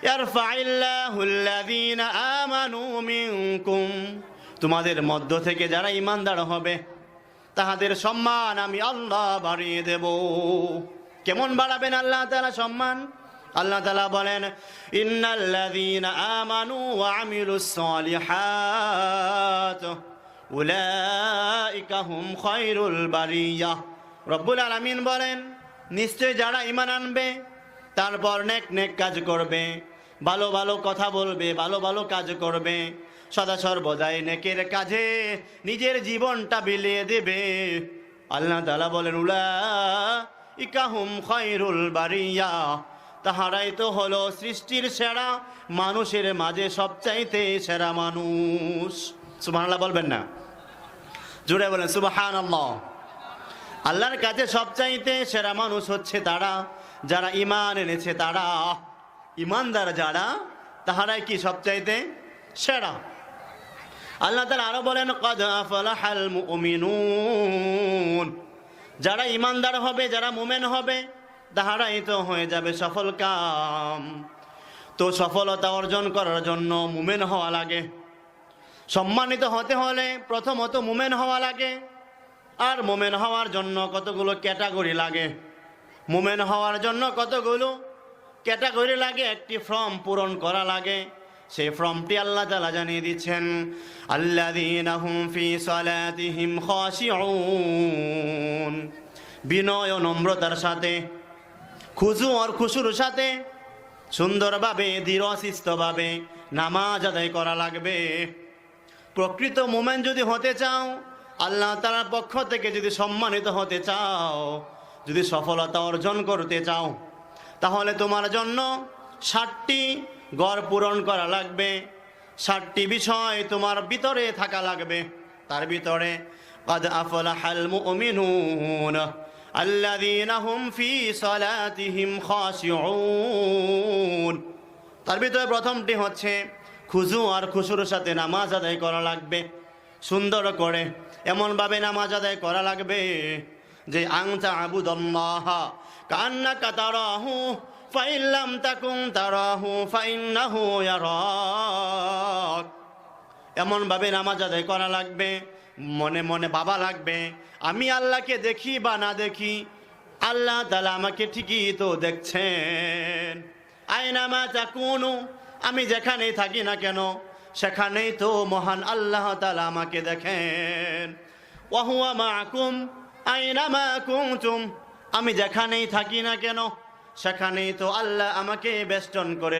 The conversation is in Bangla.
ইয়ারফাইল্লাহুল্লাযীনা আমানু মিনকুম, তোমাদের মধ্য থেকে যারা ঈমানদার হবে তাহাদের সম্মান আমি আল্লাহ বাড়িয়ে দেব। কেমন বাড়াবেন আল্লাহ তাআলা সম্মান? আল্লাহ তাআলা বলেন, ইন্নাল্লাযীনা আমানু ওয়া আমিলুস সালিহাত উলাইকা হুম খায়রুল বারিয়াহ। রব্বুল আলামিন বলেন, নিশ্চয় যারা ঈমান আনবে, তারপর নেক নেক কাজ করবে, ভালো ভালো কথা বলবে, ভালো ভালো কাজ করবে, সদা সর্বদাই নেকের কাজে নিজের জীবনটা বিলিয়ে দেবে, আল্লাহ তাআলা বলেন উলাইকা হুম খায়রুল বারিয়াহ, তাহারাই তো হলো সৃষ্টির সেরা, মানুষের মাঝে সবচাইতে সেরা মানুষ। সুবহানাল্লাহ বলবেন না? জোরে বলেন সুবহানাল্লাহ। আল্লাহর কাছে সবচাইতে সেরা মানুষ হচ্ছে তারা যারা ঈমান এনেছে, তারা ঈমানদার যারা, তাহারাই কি সবচাইতে সেরা। আল্লাহ তাআলা আরো বলেন, ক্বাদ আফলাহাল মুমিনুন, যারা ঈমানদার হবে, যারা মুমিন হবে, তাহারাই তো হয়ে যাবে সফল কাম। তো সফলতা অর্জন করার জন্য মুমিন হওয়া লাগে। সম্মানিত হতে হলে প্রথমত মুমিন হওয়া লাগে। আর মুমিন হওয়ার জন্য কতগুলো ক্যাটাগরি লাগে। মুমিন হওয়ার জন্য কতগুলো ক্যাটাগরি লাগে, একটি ফর্ম পূরণ করা লাগে। সেই ফর্মটি আল্লাহ তাআলা জানিয়ে দিচ্ছেন, আল্লাযীনা হুম ফি সালাতিহিম খাশিউন, বিনয় ও নম্রতার সাথে, খুজু আর খুশুর সাথে সুন্দরভাবে দৃঢ়শিস্তভাবে নামাজ আদায় করা লাগবে। প্রকৃত মুমিন যদি হতে চাও, আল্লাহ তাআলার পক্ষ থেকে যদি সম্মানিত হতে চাও, যদি সফলতা অর্জন করতে চাও, তাহলে তোমার জন্য 60টি গড় পূরণ করা লাগবে। 60টি বিষয় তোমার ভিতরে থাকা লাগবে। তার ভিতরে ক্বাদ আফলাহাল মুমিনুন আল্লাযীনা হুম ফি সালাতিহিম খাশিউন, তার ভিতরে প্রথমটি হচ্ছে খুজু আর খুশুর সাথে নামাজ আদায় করা লাগবে। সুন্দর করে এমনভাবে নামাজ আদায় করা লাগবে যে আনতা আবুদাল্লাহ কান্নাকা তারাহু ফাইন লাম তাকুন তারাহু ফাইন্নাহু ইয়ারাক। এমনভাবে নামাজ আদায় করা লাগবে, মনে মনে ভাবা লাগবে, আমি আল্লাহকে দেখি বা না দেখি, আল্লাহ তাআলা আমাকে ঠিকই তো দেখছেন। আইনামা তাকুনু, আমি যেখানেই থাকি না কেন সেখানেই তো মহান আল্লাহ তাআলা আমাকে দেখেন। ওয়া হুয়া মাআকুম আইনামা কুনতুম, আমি যেখানেই থাকি না কেন সেখানেই তো আল্লাহ আমাকে বেষ্টন করে